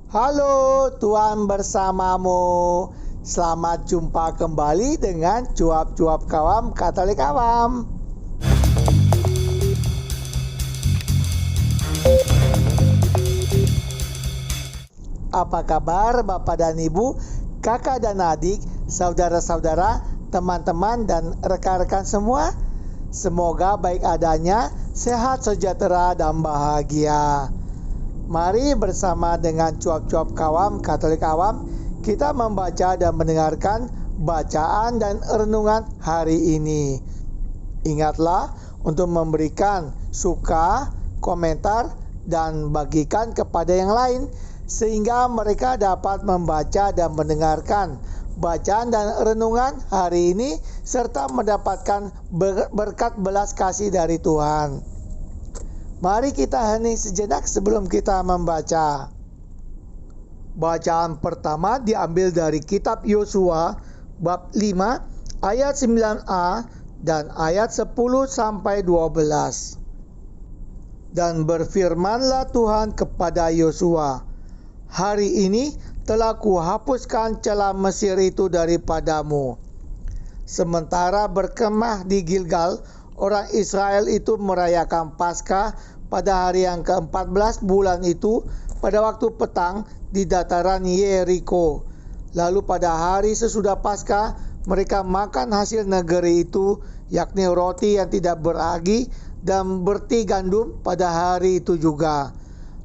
Halo, Tuhan bersamamu. Selamat jumpa kembali dengan Cuap-Cuap Kawam Katolik Awam. Apa kabar Bapak dan Ibu, kakak dan adik, saudara-saudara, teman-teman dan rekan-rekan semua? Semoga baik adanya, sehat, sejahtera, dan bahagia. Mari bersama dengan Cuap-Cuap Kawam Katolik Awam, kita membaca dan mendengarkan bacaan dan renungan hari ini. Ingatlah untuk memberikan suka, komentar, dan bagikan kepada yang lain, sehingga mereka dapat membaca dan mendengarkan bacaan dan renungan hari ini, serta mendapatkan berkat belas kasih dari Tuhan. Mari kita hening sejenak sebelum kita membaca. Bacaan pertama diambil dari kitab Yosua bab 5 ayat 9a dan ayat 10 sampai 12. Dan berfirmanlah Tuhan kepada Yosua, hari ini telah kuhapuskan celah Mesir itu daripadamu. Sementara berkemah di Gilgal, orang Israel itu merayakan Paskah pada hari yang ke-14 bulan itu, pada waktu petang di dataran Yeriko. Lalu pada hari sesudah Paskah, mereka makan hasil negeri itu, yakni roti yang tidak beragi dan berti gandum pada hari itu juga.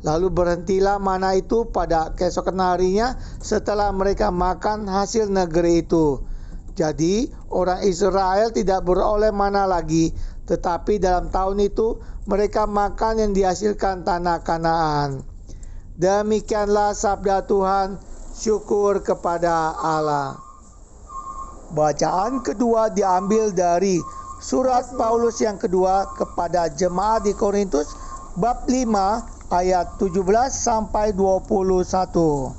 Lalu berhentilah mana itu pada keesokan harinya setelah mereka makan hasil negeri itu. Jadi orang Israel tidak beroleh mana lagi, tetapi dalam tahun itu mereka makan yang dihasilkan tanah Kanaan. Demikianlah sabda Tuhan, syukur kepada Allah. Bacaan kedua diambil dari surat Paulus yang kedua kepada jemaat di Korintus bab 5 ayat 17 sampai 21.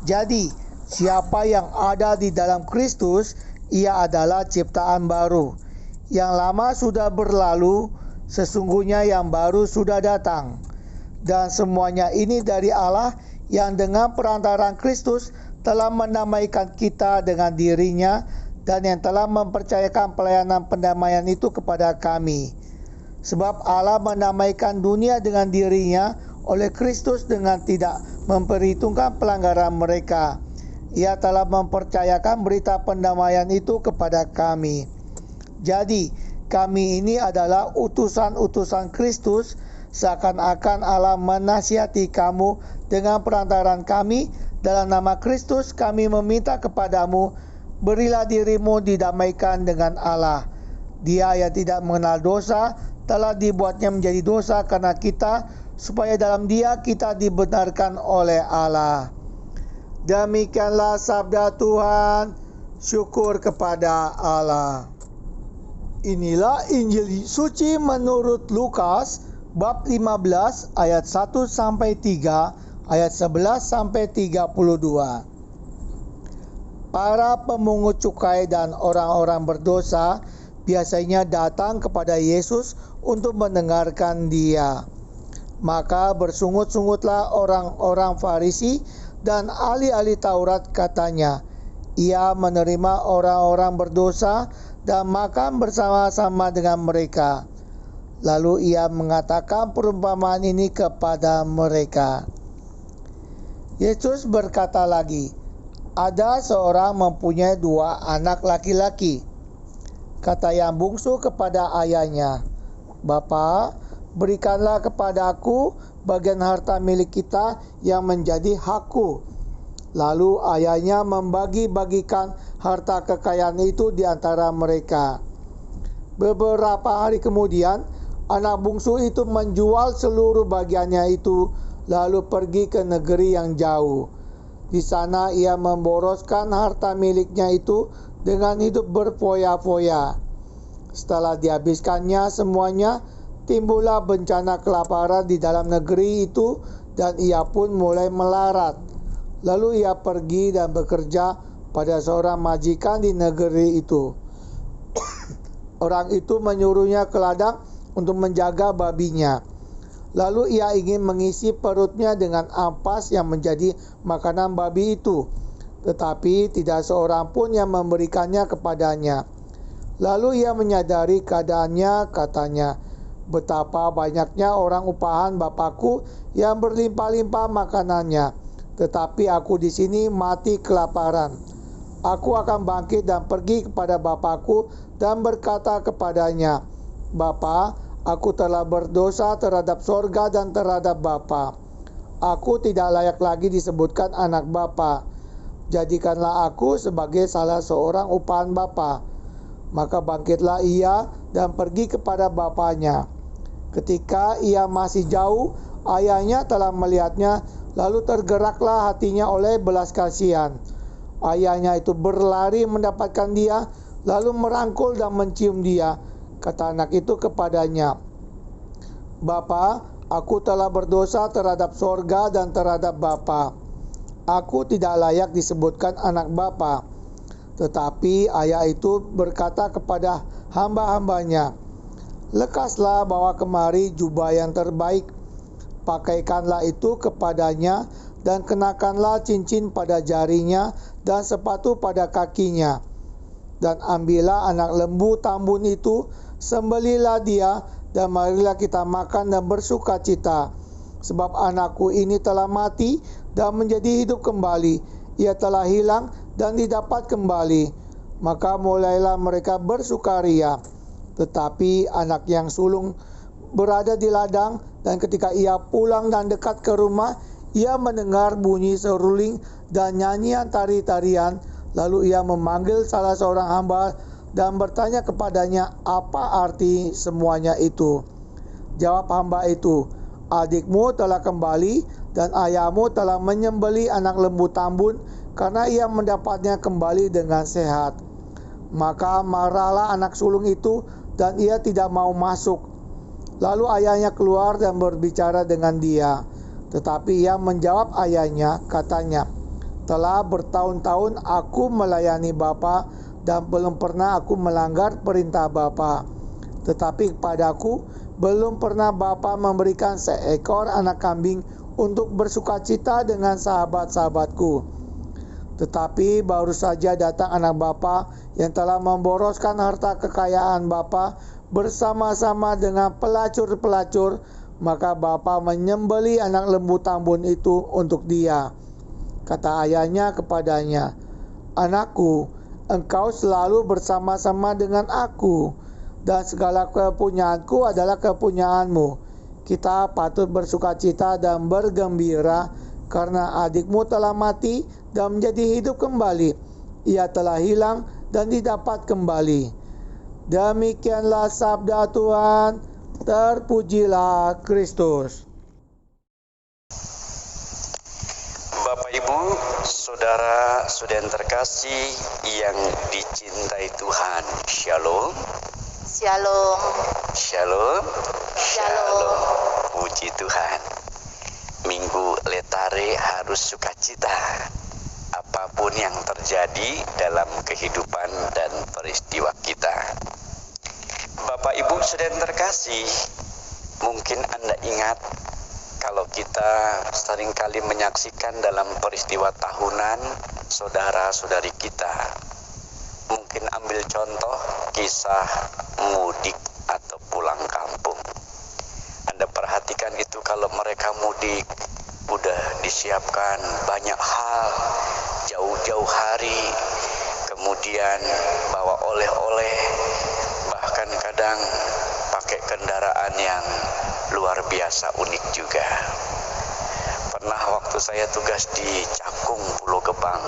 Jadi, siapa yang ada di dalam Kristus, ia adalah ciptaan baru. Yang lama sudah berlalu, sesungguhnya yang baru sudah datang. Dan semuanya ini dari Allah yang dengan perantaraan Kristus telah menamaikan kita dengan dirinya dan yang telah mempercayakan pelayanan pendamaian itu kepada kami. Sebab Allah menamaikan dunia dengan dirinya oleh Kristus dengan tidak memperhitungkan pelanggaran mereka. Ia telah mempercayakan berita pendamaian itu kepada kami. Jadi, kami ini adalah utusan-utusan Kristus, seakan-akan Allah menasihati kamu dengan perantaran kami. Dalam nama Kristus kami meminta kepadamu, berilah dirimu didamaikan dengan Allah. Dia yang tidak mengenal dosa telah dibuatnya menjadi dosa karena kita, supaya dalam Dia kita dibenarkan oleh Allah. Demikianlah sabda Tuhan, syukur kepada Allah. Inilah Injil suci menurut Lukas bab 15 ayat 1 sampai 3, ayat 11 sampai 32. Para pemungut cukai dan orang-orang berdosa biasanya datang kepada Yesus untuk mendengarkan Dia. Maka bersungut-sungutlah orang-orang Farisi dan ahli-ahli Taurat, katanya, ia menerima orang-orang berdosa dan makan bersama-sama dengan mereka. Lalu ia mengatakan perumpamaan ini kepada mereka. Yesus berkata lagi, ada seorang mempunyai 2 anak laki-laki. Kata yang bungsu kepada ayahnya, Bapa, berikanlah kepada aku bagian harta milik kita yang menjadi hakku. Lalu ayahnya membagi-bagikan harta kekayaan itu di antara mereka. Beberapa hari kemudian, anak bungsu itu menjual seluruh bagiannya itu, lalu pergi ke negeri yang jauh. Di sana ia memboroskan harta miliknya itu dengan hidup berfoya-foya. Setelah dihabiskannya semuanya, timbullah bencana kelaparan di dalam negeri itu dan ia pun mulai melarat. Lalu ia pergi dan bekerja pada seorang majikan di negeri itu. Orang itu menyuruhnya ke ladang untuk menjaga babinya. Lalu ia ingin mengisi perutnya dengan ampas yang menjadi makanan babi itu. Tetapi tidak seorang pun yang memberikannya kepadanya. Lalu ia menyadari keadaannya, katanya, "Betapa banyaknya orang upahan Bapakku yang berlimpah-limpah makanannya, tetapi aku di sini mati kelaparan. Aku akan bangkit dan pergi kepada Bapakku dan berkata kepadanya, Bapa, aku telah berdosa terhadap sorga dan terhadap Bapa. Aku tidak layak lagi disebutkan anak Bapa. Jadikanlah aku sebagai salah seorang upahan Bapa." Maka bangkitlah ia dan pergi kepada bapaknya. Ketika ia masih jauh, ayahnya telah melihatnya, lalu tergeraklah hatinya oleh belas kasihan. Ayahnya itu berlari mendapatkan dia, lalu merangkul dan mencium dia. Kata anak itu kepadanya, "Bapa, aku telah berdosa terhadap sorga dan terhadap Bapa. Aku tidak layak disebutkan anak Bapa." Tetapi ayah itu berkata kepada hamba-hambanya, "Lekaslah bawa kemari jubah yang terbaik, pakaikanlah itu kepadanya, dan kenakanlah cincin pada jarinya dan sepatu pada kakinya. Dan ambillah anak lembu tambun itu, sembelihlah dia, dan marilah kita makan dan bersuka cita. Sebab anakku ini telah mati dan menjadi hidup kembali. Ia telah hilang dan didapat kembali." Maka mulailah mereka bersukaria. Tetapi anak yang sulung berada di ladang, dan ketika ia pulang dan dekat ke rumah, ia mendengar bunyi seruling dan nyanyian tari-tarian. Lalu ia memanggil salah seorang hamba dan bertanya kepadanya, "Apa arti semuanya itu?" Jawab hamba itu, "Adikmu telah kembali dan ayahmu telah menyembelih anak lembu tambun karena ia mendapatnya kembali dengan sehat." Maka marahlah anak sulung itu dan ia tidak mau masuk. Lalu ayahnya keluar dan berbicara dengan dia. Tetapi ia menjawab ayahnya, katanya, "Telah bertahun-tahun aku melayani Bapa dan belum pernah aku melanggar perintah Bapa. Tetapi kepadaku belum pernah Bapa memberikan seekor anak kambing untuk bersukacita dengan sahabat-sahabatku. Tetapi baru saja datang anak Bapa yang telah memboroskan harta kekayaan Bapa bersama-sama dengan pelacur-pelacur, maka Bapa menyembelih anak lembu tambun itu untuk dia." Kata ayahnya kepadanya, "Anakku, engkau selalu bersama-sama dengan aku, dan segala kepunyaanku adalah kepunyaanmu. Kita patut bersukacita dan bergembira, karena adikmu telah mati dan menjadi hidup kembali. Ia telah hilang dan didapat kembali." Demikianlah sabda Tuhan. Terpujilah Kristus. Bapak Ibu, saudara-saudara yang terkasih yang dicintai Tuhan, Shalom. Shalom. Shalom. Shalom. Puji Tuhan. Minggu Letare harus sukacita. Apapun yang terjadi dalam kehidupan dan peristiwa kita. Bapak Ibu saudara yang terkasih, mungkin Anda ingat kalau kita seringkali menyaksikan dalam peristiwa tahunan saudara-saudari kita. Mungkin ambil contoh kisah mudik atau pulang kampung. Anda perhatikan itu, kalau mereka mudik udah disiapkan banyak hal, jauh-jauh hari, kemudian bawa oleh-oleh, bahkan kadang pakai kendaraan yang luar biasa unik juga. Pernah waktu saya tugas di Cakung, Pulau Gebang,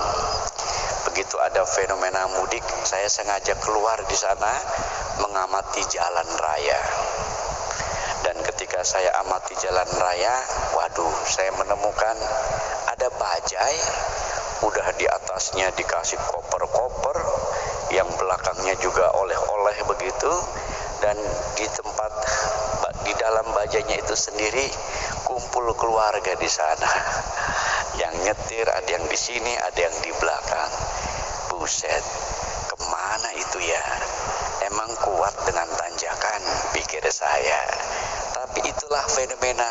begitu ada fenomena mudik, saya sengaja keluar di sana mengamati jalan raya. Dan ketika saya amati jalan raya, waduh, saya menemukan ada bajai, udah di atasnya dikasih koper-koper, yang belakangnya juga oleh-oleh begitu, dan di dalam bajainya itu sendiri kumpul keluarga di sana. Yang nyetir ada yang di sini, ada yang di belakang. Buset, kemana itu ya? Emang kuat dengan tanjakan, pikir saya. Tapi itulah fenomena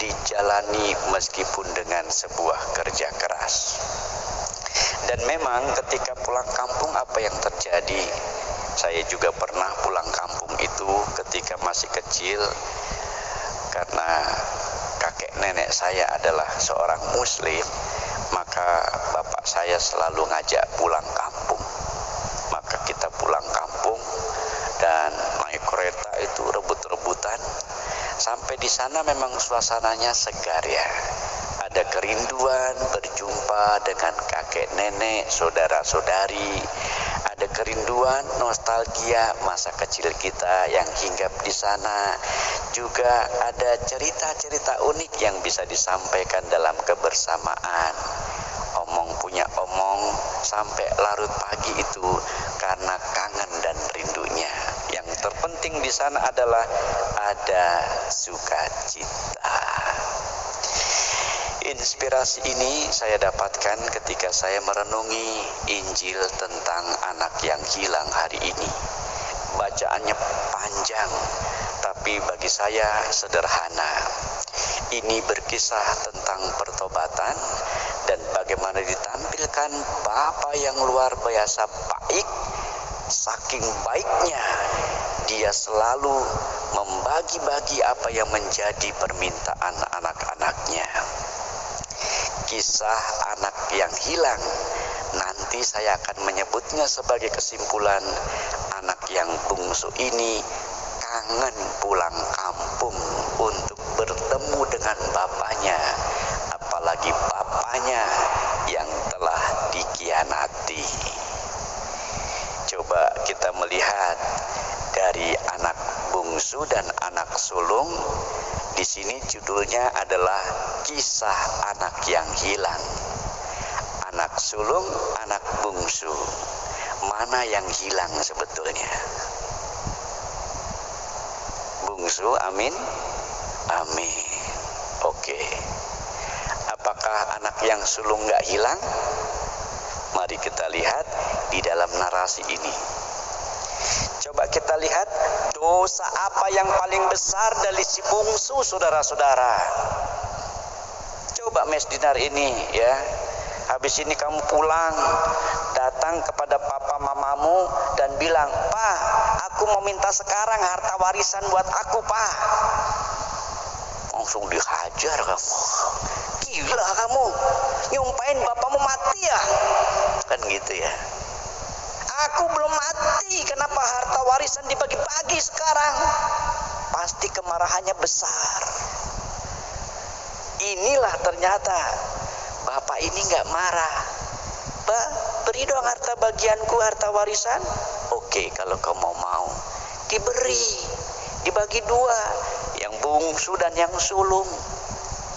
dijalani meskipun dengan sebuah kerja keras. Dan memang ketika pulang kampung apa yang terjadi? Saya juga pernah pulang kampung itu ketika masih kecil, karena kakek nenek saya adalah seorang muslim, maka bapak saya selalu ngajak pulang kampung. Maka kita pulang kampung dan naik kereta itu rebut-rebutan. Sampai di sana memang suasananya segar ya. Ada kerinduan berjumpa dengan kakek nenek, saudara-saudari. Ada kerinduan, nostalgia masa kecil kita yang hinggap di sana. Juga ada cerita-cerita unik yang bisa disampaikan dalam kebersamaan. Omong punya omong sampai larut pagi itu karena kangen dan rindunya. Yang terpenting di sana adalah ada sukacita. Inspirasi ini saya dapatkan ketika saya merenungi Injil tentang anak yang hilang hari ini. Bacaannya panjang, tapi bagi saya sederhana. Ini berkisah tentang pertobatan dan bagaimana ditampilkan Bapa yang luar biasa baik. Saking baiknya dia selalu membagi-bagi apa yang menjadi permintaan anak-anaknya. Kisah anak yang hilang, nanti saya akan menyebutnya sebagai kesimpulan. Anak yang bungsu ini kangen pulang kampung untuk bertemu dengan bapaknya, apalagi bapaknya yang telah dikhianati. Coba kita melihat dari anak bungsu dan anak sulung. Di sini judulnya adalah kisah anak yang hilang. Anak sulung, anak bungsu. Mana yang hilang sebetulnya? Bungsu, amin? Amin. Oke. Apakah anak yang sulung gak hilang? Mari kita lihat di dalam narasi ini. Coba kita lihat dosa apa yang paling besar dari si bungsu, saudara-saudara. Coba Mes Dinar ini ya. Habis ini kamu pulang, datang kepada papa mamamu dan bilang, "Pak, aku mau minta sekarang harta warisan buat aku, Pak." Langsung dihajar kamu. Gila kamu, nyumpain bapamu mati ya? Kan gitu ya. Aku belum mati, kenapa harta warisan dibagi-bagi sekarang? Pasti kemarahannya besar. Inilah ternyata bapak ini gak marah. Pak, beri dong harta bagianku, harta warisan. Oke, kalau kau mau. Diberi, dibagi dua, yang bungsu dan yang sulung.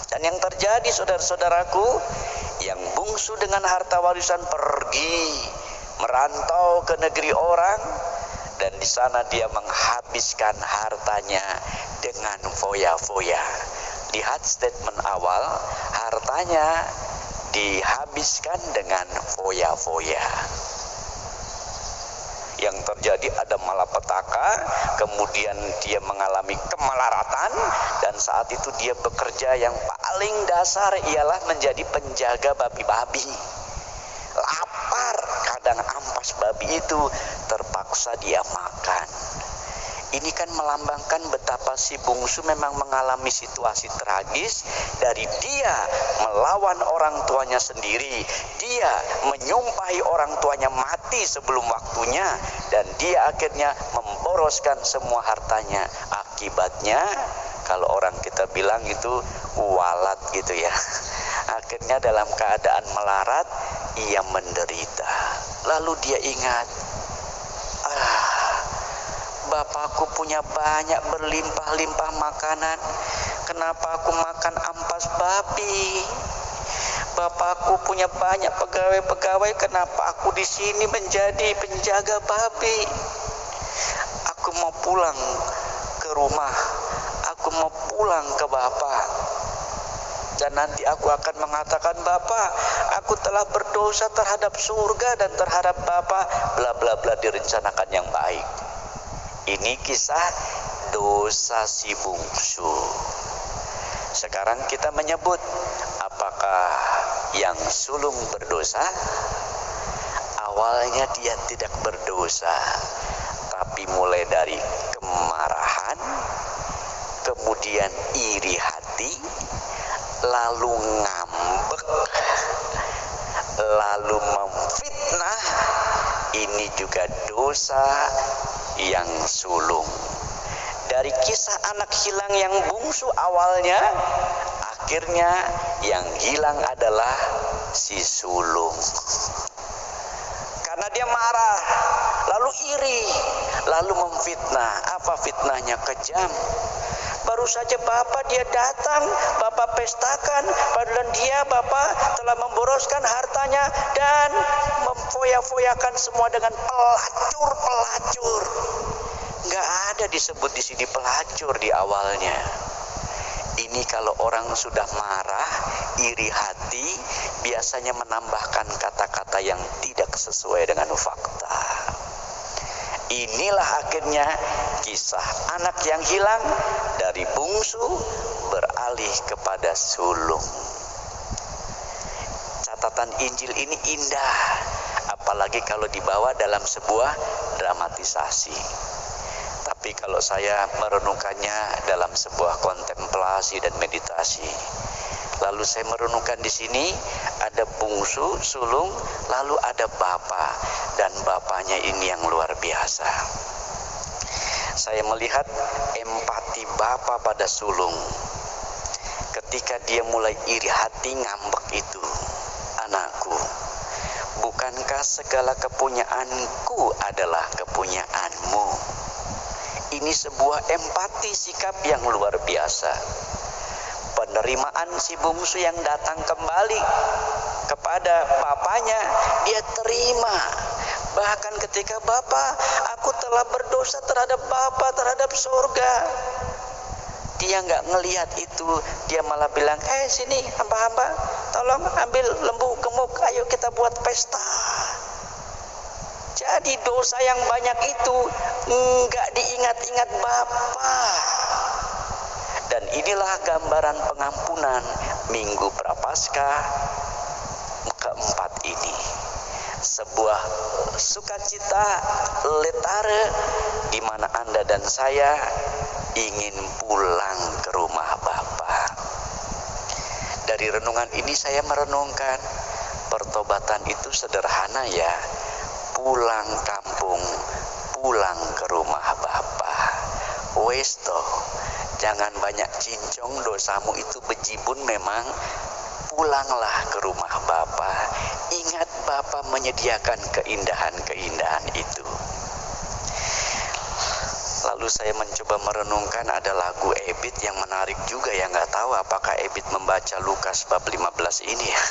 Dan yang terjadi saudara-saudaraku, yang bungsu dengan harta warisan pergi merantau ke negeri orang, dan di sana dia menghabiskan hartanya dengan foya-foya. Lihat statement awal, hartanya dihabiskan dengan foya-foya. Yang terjadi ada malapetaka, kemudian dia mengalami kemelaratan, dan saat itu dia bekerja yang paling dasar ialah menjadi penjaga babi-babi. Lapar, kadang ampas babi itu terpaksa dia makan. Ini kan melambangkan betapa si bungsu memang mengalami situasi tragis. Dari dia melawan orang tuanya sendiri, dia menyumpahi orang tuanya mati sebelum waktunya, dan dia akhirnya memboroskan semua hartanya. Akibatnya kalau orang kita bilang itu walat gitu ya. Akhirnya dalam keadaan melarat ia menderita. Lalu dia ingat, bapakku punya banyak berlimpah-limpah makanan, kenapa aku makan ampas babi? Bapakku punya banyak pegawai-pegawai, kenapa aku di sini menjadi penjaga babi? Aku mau pulang ke rumah, aku mau pulang ke bapak. Dan nanti aku akan mengatakan, Bapak, aku telah berdosa terhadap surga dan terhadap Bapak, bla bla bla, direncanakan yang baik. Ini kisah dosa si bungsu. Sekarang kita menyebut apakah yang sulung berdosa? Awalnya dia tidak berdosa, tapi mulai dari kemarahan, kemudian iri hati, lalu ngambek, lalu memfitnah. Ini juga dosa yang sulung. Dari kisah anak hilang yang bungsu awalnya, akhirnya yang hilang adalah si sulung. Karena dia marah, lalu iri, lalu memfitnah. Apa fitnahnya? Kejam. Baru saja Bapak dia datang, Bapak pestakan, padahal dia Bapak telah memboroskan hartanya dan memfoya-foyakan semua dengan pelacur. Nggak ada disebut di sini pelacur di awalnya. Ini kalau orang sudah marah, iri hati, biasanya menambahkan kata-kata yang tidak sesuai dengan fakta. Inilah akhirnya kisah anak yang hilang dari bungsu beralih kepada sulung. Catatan Injil ini indah, apalagi kalau dibawa dalam sebuah dramatisasi. Tapi kalau saya merenungkannya dalam sebuah kontemplasi dan meditasi, lalu saya merenungkan di sini ada bungsu, sulung, lalu ada bapa, dan bapaknya ini yang luar biasa. Saya melihat empati bapa pada sulung ketika dia mulai iri hati ngambek itu. Anakku, bukankah segala kepunyaanku adalah kepunyaanmu? Ini sebuah empati sikap yang luar biasa. Penerimaan si bungsu yang datang kembali kepada bapaknya, dia terima. Bahkan ketika Bapa, aku telah berdosa terhadap Bapa, terhadap surga. Dia nggak ngelihat itu, dia malah bilang, sini hamba-hamba, tolong ambil lembu gemuk, ayo kita buat pesta. Jadi dosa yang banyak itu nggak diingat-ingat Bapa. Dan inilah gambaran pengampunan Minggu Prapaskah keempat ini. Sebuah sukacita letare di mana Anda dan saya ingin pulang ke rumah Bapa. Dari renungan ini saya merenungkan pertobatan itu sederhana ya. Pulang kampung, pulang ke rumah Bapa. Westo, jangan banyak cincong, dosamu itu bejibun memang. Pulanglah ke rumah Bapa. Ingat Bapa menyediakan keindahan-keindahan itu. Lalu saya mencoba merenungkan ada lagu Ebit yang menarik juga ya. Nggak tahu apakah Ebit membaca Lukas bab 15 ini ya.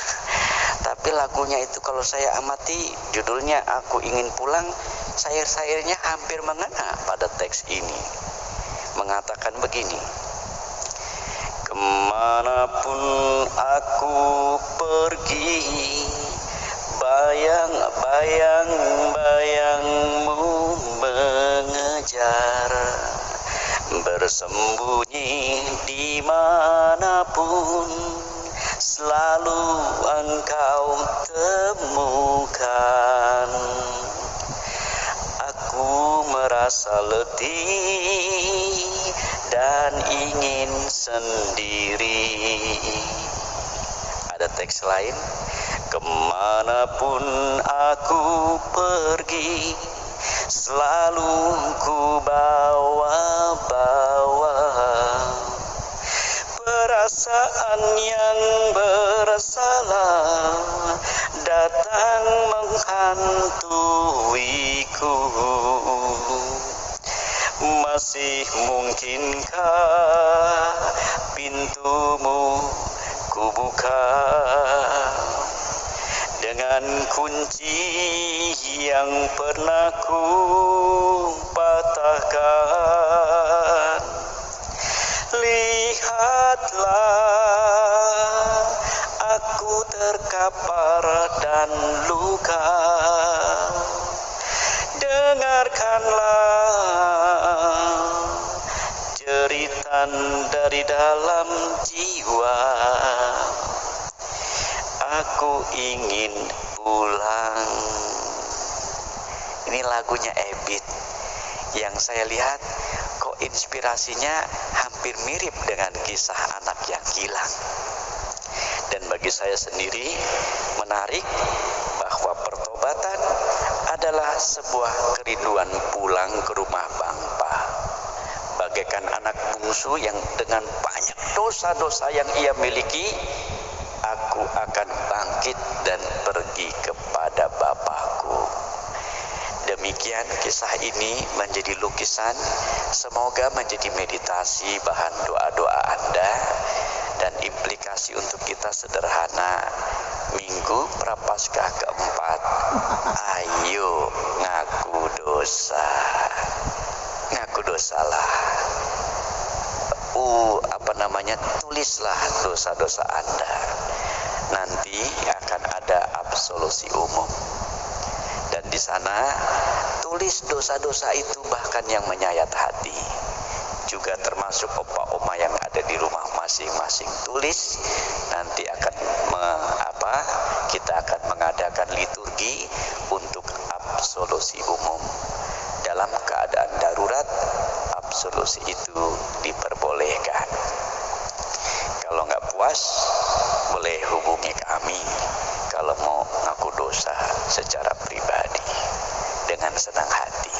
Tapi lagunya itu kalau saya amati judulnya Aku Ingin Pulang, sair-sairnya hampir mengena pada teks ini. Mengatakan begini, kemanapun aku pergi, bayang-bayangmu mengejar, bersembunyi dimanapun, selalu engkau temukan. Aku merasa letih dan ingin sendiri. Ada teks lain, kemanapun aku pergi, selalu ku bawa-bawa perasaan yang bersalah datang menghantuiku. Masih mungkinkah pintumu ku buka dengan kunci yang pernah ku patahkan? Lihatlah, aku terkapar dan luka. Dengarkanlah Tuhan dari dalam jiwa. Aku ingin pulang. Ini lagunya Ebit yang saya lihat kok inspirasinya hampir mirip dengan kisah anak yang hilang. Dan bagi saya sendiri menarik bahwa pertobatan adalah sebuah kerinduan pulang ke rumah Bapa. Bagaikan anak bungsu yang dengan banyak dosa-dosa yang ia miliki, aku akan bangkit dan pergi kepada Bapakku. Demikian kisah ini menjadi lukisan, semoga menjadi meditasi bahan doa-doa Anda, dan implikasi untuk kita sederhana. Minggu Prapaskah keempat, ayo ngaku dosa. Ngaku dosalah. Tulislah dosa-dosa Anda. Nanti akan ada absolusi umum. Dan di sana tulis dosa-dosa itu bahkan yang menyayat hati. Juga termasuk opa-oma yang ada di rumah masing-masing. Tulis, nanti akan kita akan mengadakan liturgi untuk absolusi umum. Dalam keadaan darurat, absolusi itu diperbolehkan. Kalau nggak puas, boleh hubungi kami kalau mau ngaku dosa secara pribadi dengan senang hati.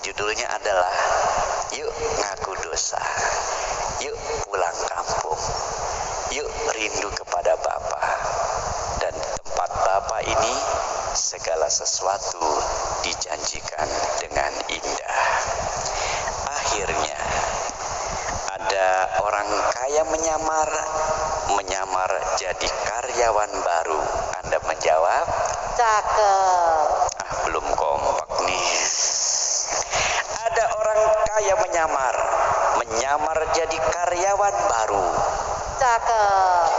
Judulnya adalah Yuk Ngaku Dosa, Yuk Pulang Kampung, Yuk Rindu kepada Bapa. Dan tempat Bapa ini segala sesuatu dijanjikan dengan indah. Akhirnya ada orang kaya menyamar jadi karyawan baru. Anda menjawab? Cakep. Belum kompak nih. Ada orang kaya menyamar jadi karyawan baru. Cakep.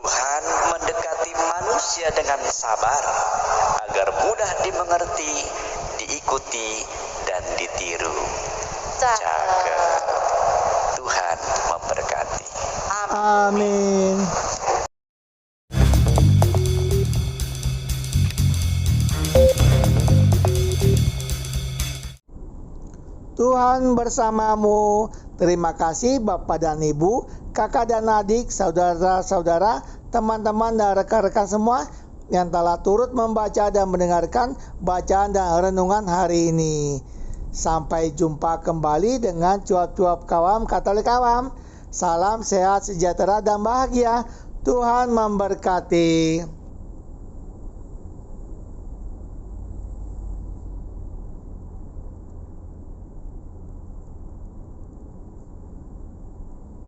Tuhan mendekati manusia dengan sabar agar mudah dimengerti, diikuti, dan ditiru. Cakep. Tuhan memberkati. Amin. Tuhan bersamamu. Terima kasih Bapak dan Ibu, kakak dan adik, saudara-saudara, teman-teman dan rekan-rekan semua yang telah turut membaca dan mendengarkan bacaan dan renungan hari ini. Sampai jumpa kembali dengan cuap-cuap kawam Katolik Awam. Salam sehat, sejahtera, dan bahagia. Tuhan memberkati.